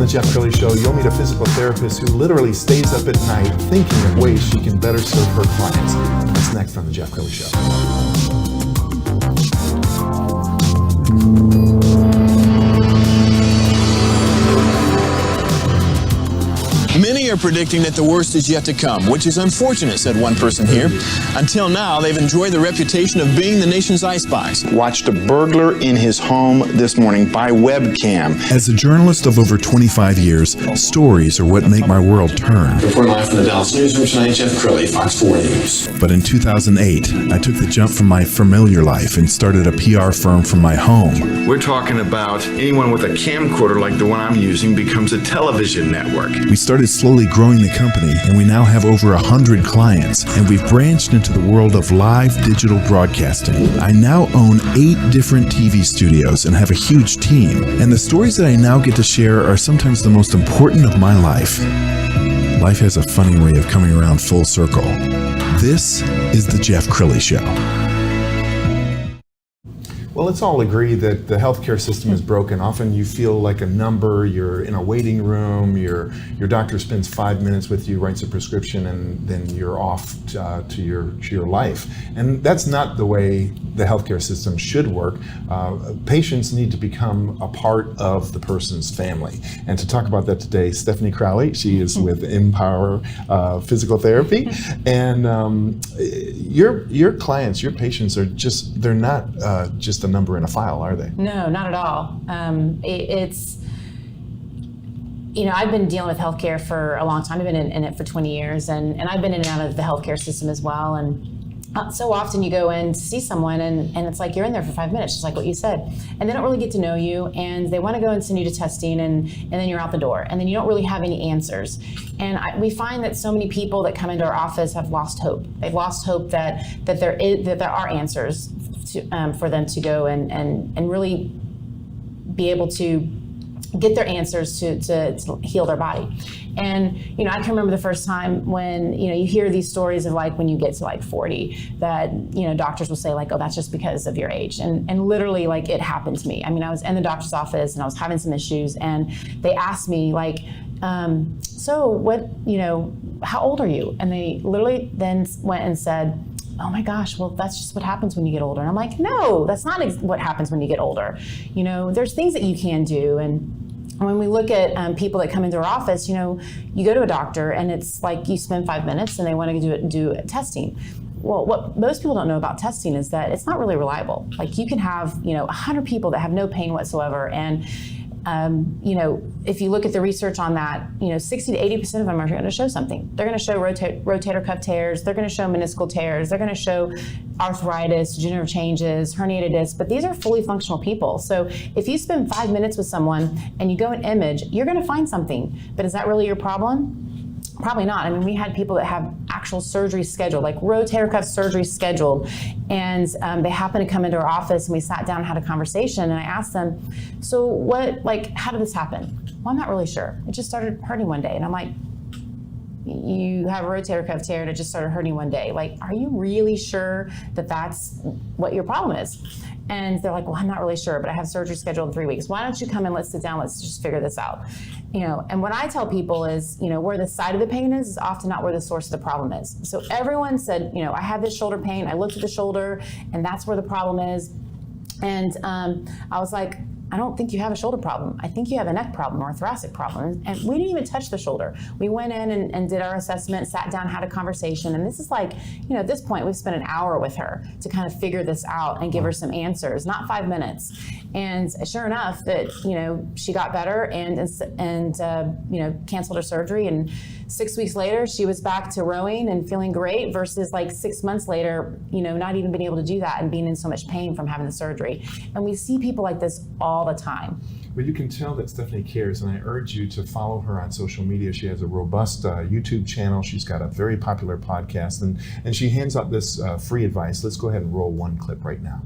Jeff Crilley Show, you'll meet a physical therapist who literally stays up at night thinking of ways she can better serve her clients. That's next on the Jeff Crilley Show. Many are predicting that the worst is yet to come, which is unfortunate, said one person here. Until now, they've enjoyed the reputation of being the nation's I Spies. Watched a burglar in his home this morning by webcam. As a journalist of over 25 years, stories are what make my world turn. Reporting live from the Dallas newsroom tonight, Jeff Crilley, Fox 4 News. But in 2008, I took the jump from my familiar life and started a PR firm from my home. We're talking about anyone with a camcorder like the one I'm using becomes a television network. We started slowly growing the company, and we now have over 100 clients, and we've branched into the world of live digital broadcasting. I now own 8 different TV studios and have a huge team, and the stories that I now get to share are sometimes the most important of my life. Life has a funny way of coming around full circle. This is the Jeff Crilley Show. Well, let's all agree that the healthcare system is broken. Often you feel like a number, you're in a waiting room, your doctor spends 5 minutes with you, writes a prescription, and then you're off to your life. And that's not the way the healthcare system should work. Patients need to become a part of the person's family. And to talk about that today, Stefani Crowley, she is with mPower Physical Therapy. And your clients, your patients are they're not just a number in a file, are they? No, not at all. It's, I've been dealing with healthcare for a long time. I've been in it for 20 years, and I've been in and out of the healthcare system as well. And so often you go in to see someone, and it's like you're in there for 5 minutes, just like what you said. And they don't really get to know you, and they want to go and send you to testing, and then you're out the door. And then you don't really have any answers. And we find that so many people that come into our office have lost hope. They've lost hope that there are answers for them to go and really be able to get their answers to heal their body. And I can remember the first time when you hear these stories of like when you get to like 40 that doctors will say like, oh, that's just because of your age, and literally like it happened to me. I mean, I was in the doctor's office and I was having some issues, and they asked me like, so what, how old are you? And they literally then went and said, oh my gosh, well, that's just what happens when you get older. And I'm like, no, that's not what happens when you get older. There's things that you can do. And when we look at people that come into our office, you go to a doctor and it's like you spend 5 minutes and they want to do testing. Well, what most people don't know about testing is that it's not really reliable. Like you can have, 100 people that have no pain whatsoever. And if you look at the research on that, 60 to 80% of them are going to show something. They're going to show rotator cuff tears. They're going to show meniscal tears. They're going to show arthritis, degenerative changes, herniated discs. But these are fully functional people. So if you spend 5 minutes with someone and you go and image, you're going to find something. But is that really your problem? Probably not. I mean, we had people that have actual surgery scheduled, like rotator cuff surgery scheduled, and they happened to come into our office and we sat down and had a conversation, and I asked them, so how did this happen? Well, I'm not really sure. It just started hurting one day. And I'm like, you have a rotator cuff tear and it just started hurting one day. Like, are you really sure that that's what your problem is? And they're like, well, I'm not really sure, but I have surgery scheduled in 3 weeks. Why don't you come in, let's sit down, let's just figure this out. And what I tell people is, where the side of the pain is often not where the source of the problem is. So everyone said, I have this shoulder pain, I looked at the shoulder, and that's where the problem is. And I was like, I don't think you have a shoulder problem. I think you have a neck problem or a thoracic problem. And we didn't even touch the shoulder. We went in and did our assessment, sat down, had a conversation. And this is like, at this point, we've spent an hour with her to kind of figure this out and give her some answers, not 5 minutes. And sure enough, that, she got better and canceled her surgery. And 6 weeks later, she was back to rowing and feeling great versus like 6 months later, not even being able to do that and being in so much pain from having the surgery. And we see people like this all the time. Well, you can tell that Stefani cares, and I urge you to follow her on social media. She has a robust YouTube channel. She's got a very popular podcast, and she hands out this free advice. Let's go ahead and roll one clip right now.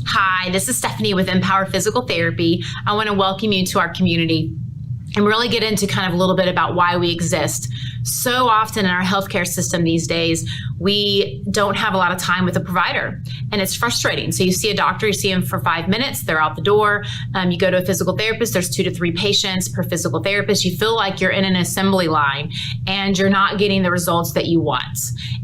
Hi, this is Stefani with mPower Physical Therapy. I want to welcome you to our community. and really get into kind of a little bit about why we exist. So often in our healthcare system these days, we don't have a lot of time with a provider, and it's frustrating. So you see a doctor, you see them for 5 minutes, they're out the door. You go to a physical therapist, there's 2 to 3 patients per physical therapist. You feel like you're in an assembly line and you're not getting the results that you want.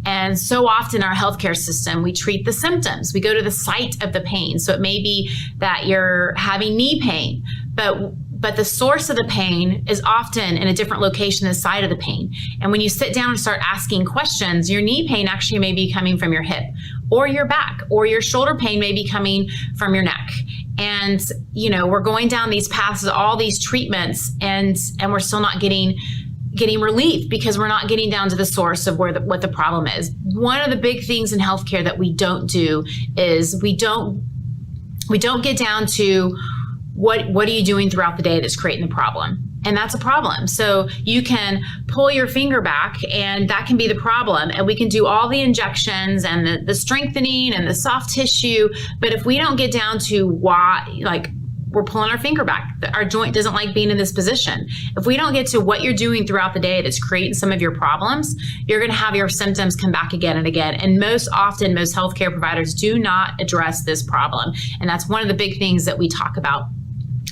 And so often in our healthcare system, we treat the symptoms. We go to the site of the pain. So it may be that you're having knee pain, but the source of the pain is often in a different location than the site of the pain. And when you sit down and start asking questions, your knee pain actually may be coming from your hip or your back, or your shoulder pain may be coming from your neck. And, we're going down these paths of all these treatments, and we're still not getting relief because we're not getting down to the source of what the problem is. One of the big things in healthcare that we don't do is we don't get down to what are you doing throughout the day that's creating the problem? And that's a problem. So you can pull your finger back, and that can be the problem. And we can do all the injections and the strengthening and the soft tissue. But if we don't get down to why, like, we're pulling our finger back, our joint doesn't like being in this position. If we don't get to what you're doing throughout the day that's creating some of your problems, you're going to have your symptoms come back again and again. And most often, most healthcare providers do not address this problem. And that's one of the big things that we talk about.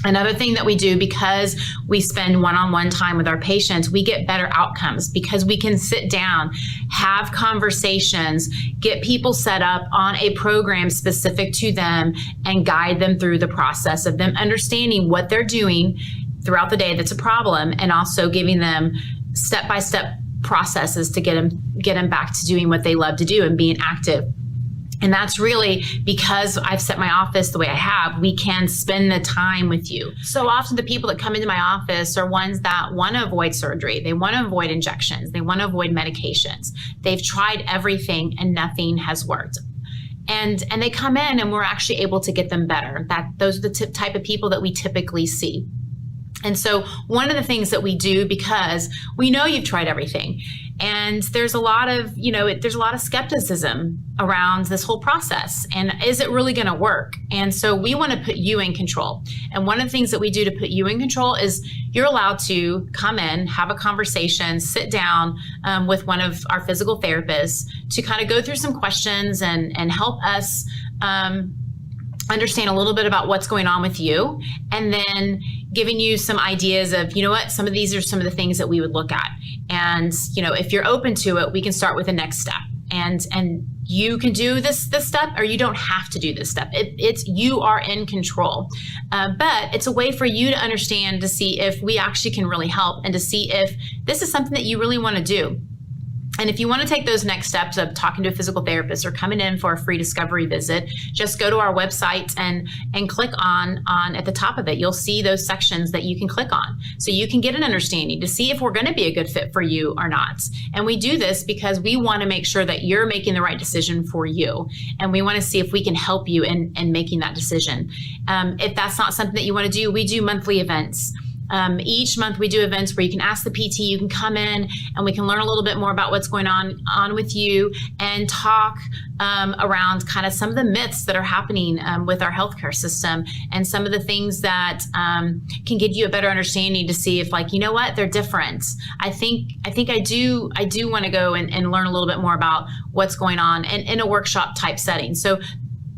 Another thing that we do, because we spend one-on-one time with our patients, we get better outcomes because we can sit down, have conversations, get people set up on a program specific to them, and guide them through the process of them understanding what they're doing throughout the day that's a problem, and also giving them step-by-step processes to get them back to doing what they love to do and being active. And that's really because I've set my office the way I have, we can spend the time with you. So often the people that come into my office are ones that want to avoid surgery. They want to avoid injections. They want to avoid medications. They've tried everything and nothing has worked. And they come in and we're actually able to get them better. Those are the type of people that we typically see. And so one of the things that we do, because we know you've tried everything, and there's a lot of, there's a lot of skepticism around this whole process. And is it really going to work? And so we want to put you in control. And one of the things that we do to put you in control is you're allowed to come in, have a conversation, sit down with one of our physical therapists to kind of go through some questions and help us understand a little bit about what's going on with you, and then giving you some ideas of, some of these are some of the things that we would look at. And, if you're open to it, we can start with the next step. And you can do this step, or you don't have to do this step. It's you are in control. But it's a way for you to understand, to see if we actually can really help, and to see if this is something that you really want to do. And if you want to take those next steps of talking to a physical therapist or coming in for a free discovery visit, just go to our website and click on at the top of it. You'll see those sections that you can click on. So you can get an understanding to see if we're going to be a good fit for you or not. And we do this because we want to make sure that you're making the right decision for you. And we want to see if we can help you in making that decision. If that's not something that you want to do, we do monthly events. Each month we do events where you can ask the PT, you can come in and we can learn a little bit more about what's going on with you, and talk around kind of some of the myths that are happening with our healthcare system, and some of the things that can give you a better understanding to see if, like, they're different. I think I do want to go and learn a little bit more about what's going on in a workshop type setting. So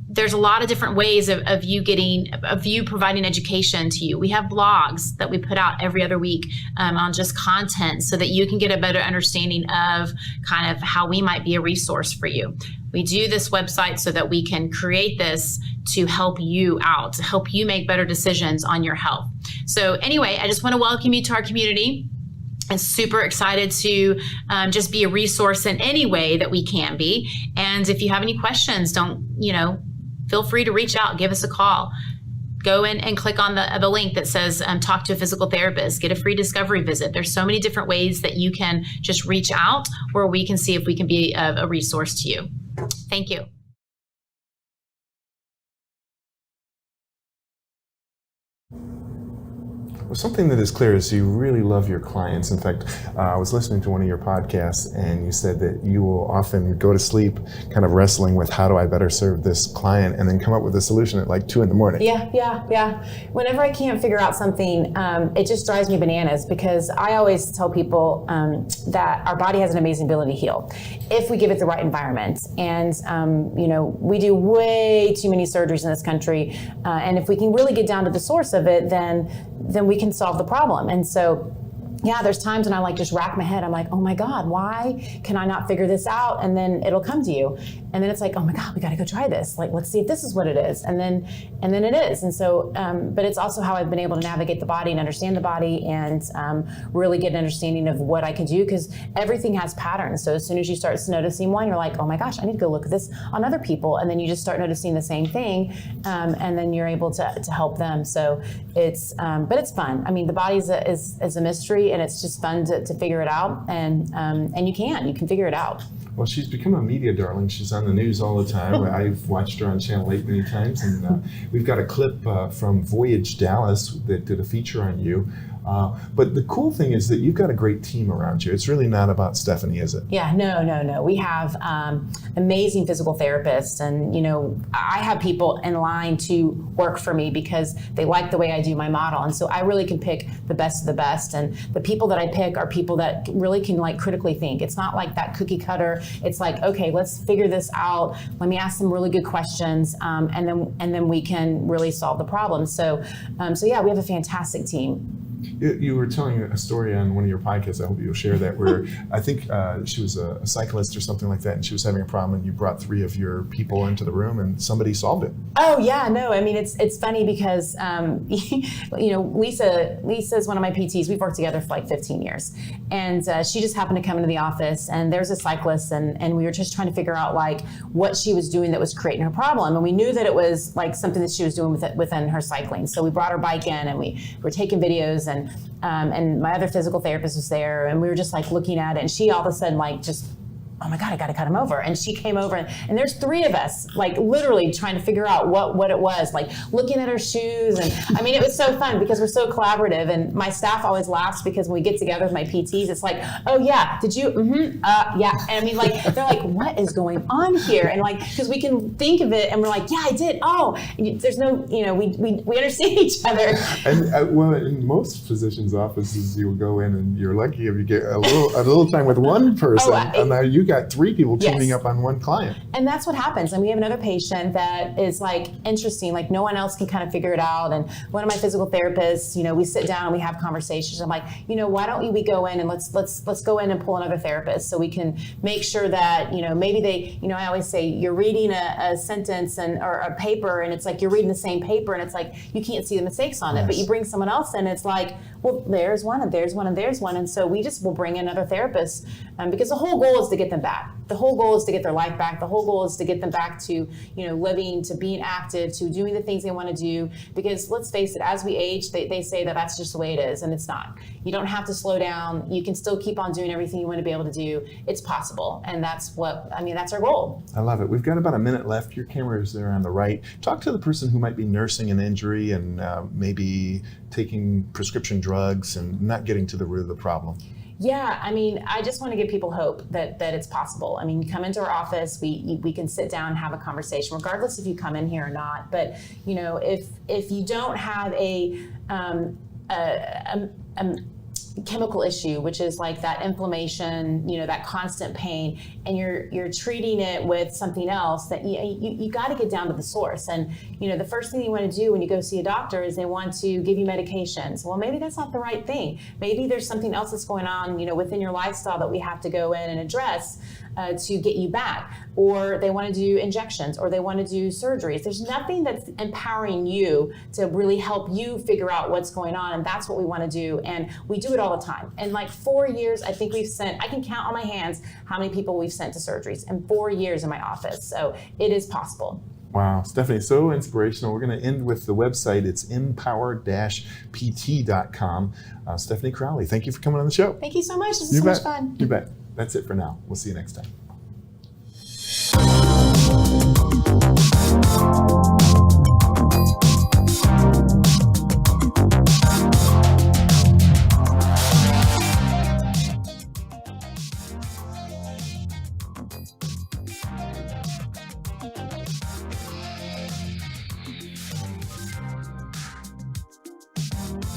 there's a lot of different ways of you providing education to you. We have blogs that we put out every other week on just content, so that you can get a better understanding of kind of how we might be a resource for you. We do this website so that we can create this to help you out, to help you make better decisions on your health. So anyway, I just want to welcome you to our community. I'm super excited to just be a resource in any way that we can be. And if you have any questions, feel free to reach out, give us a call. Go in and click on the link that says talk to a physical therapist, get a free discovery visit. There's so many different ways that you can just reach out, where we can see if we can be a resource to you. Thank you. Well, something that is clear is you really love your clients. In fact, I was listening to one of your podcasts, and you said that you will often go to sleep kind of wrestling with how do I better serve this client, and then come up with a solution at like 2 a.m. Yeah. Whenever I can't figure out something, it just drives me bananas, because I always tell people that our body has an amazing ability to heal if we give it the right environment. And we do way too many surgeries in this country, and if we can really get down to the source of it, then we can solve the problem. And so, yeah, there's times when I just rack my head. I'm like, oh my God, why can I not figure this out? And then it'll come to you. And then it's like, oh my God, we got to go try this. Let's see if this is what it is. And then it is. And so, but it's also how I've been able to navigate the body and understand the body, and really get an understanding of what I can do, because everything has patterns. So as soon as you start noticing one, you're like, oh my gosh, I need to go look at this on other people. And then you just start noticing the same thing. And then you're able to help them. So it's, but it's fun. I mean, the body is a mystery, and it's just fun to figure it out. And you can figure it out. Well, she's become a media darling. She's on the news all the time. I've watched her on Channel 8 many times, and we've got a clip from Voyage Dallas that did a feature on you. But the cool thing is that you've got a great team around you. It's really not about Stefani, is it? Yeah, no. We have amazing physical therapists, and I have people in line to work for me because they like the way I do my model, and so I really can pick the best of the best. And the people that I pick are people that really can critically think. It's not like that cookie cutter. It's like, okay, let's figure this out. Let me ask some really good questions, and then we can really solve the problem. So yeah, we have a fantastic team. You were telling a story on one of your podcasts, I hope you'll share that, where I think she was a cyclist or something like that, and she was having a problem, and you brought 3 of your people into the room, and somebody solved it. Oh yeah, no, I mean, it's funny because, Lisa's one of my PTs. We've worked together for 15 years. And she just happened to come into the office, and there's a cyclist, and we were just trying to figure out what she was doing that was creating her problem. And we knew that it was something that she was doing within her cycling. So we brought her bike in, and we were taking videos, and my other physical therapist was there, and we were just looking at it, and she all of a sudden oh my God, I got to cut him over. And she came over, and there's 3 of us, literally trying to figure out what it was, looking at her shoes. And I mean, it was so fun because we're so collaborative. And my staff always laughs because when we get together with my PTs, it's like, oh yeah, did you, yeah. And I mean, they're like, what is going on here? And because we can think of it, and we're like, yeah, I did. Oh, there's no, we understand each other. And well, in most physicians' offices, you will go in, and you're lucky if you get a little time with one person. And now you got 3 people teaming up on one client. And that's what happens. And we have another patient that is interesting, no one else can kind of figure it out. And one of my physical therapists, we sit down and we have conversations. I'm like, why don't we go in and let's go in and pull another therapist so we can make sure that, maybe they, I always say you're reading a sentence or a paper, and it's you're reading the same paper, and it's you can't see the mistakes on it, but you bring someone else in, it's well, there's one, and there's one, and there's one. And so we just will bring in another therapist, because the whole goal is to get them back. The whole goal is to get their life back. The whole goal is to get them back to, living, to being active, to doing the things they want to do. Because let's face it, as we age, they say that that's just the way it is, and it's not. You don't have to slow down. You can still keep on doing everything you want to be able to do. It's possible, and that's our goal. I love it. We've got about a minute left. Your camera is there on the right. Talk to the person who might be nursing an injury and maybe taking prescription drugs and not getting to the root of the problem. Yeah, I mean, I just want to give people hope that it's possible. I mean, come into our office, we can sit down and have a conversation, regardless if you come in here or not. But if you don't have a chemical issue, which is that inflammation, that constant pain, and you're treating it with something else, that you got to get down to the source. And the first thing you want to do when you go see a doctor is they want to give you medications. Well, maybe that's not the right thing. Maybe there's something else that's going on, within your lifestyle that we have to go in and address to get you back. Or they want to do injections, or they want to do surgeries. There's nothing that's empowering you to really help you figure out what's going on, and that's what we want to do. And we do it all the time. In 4 years, I think I can count on my hands how many people we've sent to surgeries in 4 years in my office. So it is possible. Wow, Stefani, so inspirational. We're going to end with the website. It's mPower-pt.com. Stefani Crowley, thank you for coming on the show. Thank you so much. This is so much fun. You bet. That's it for now. We'll see you next time.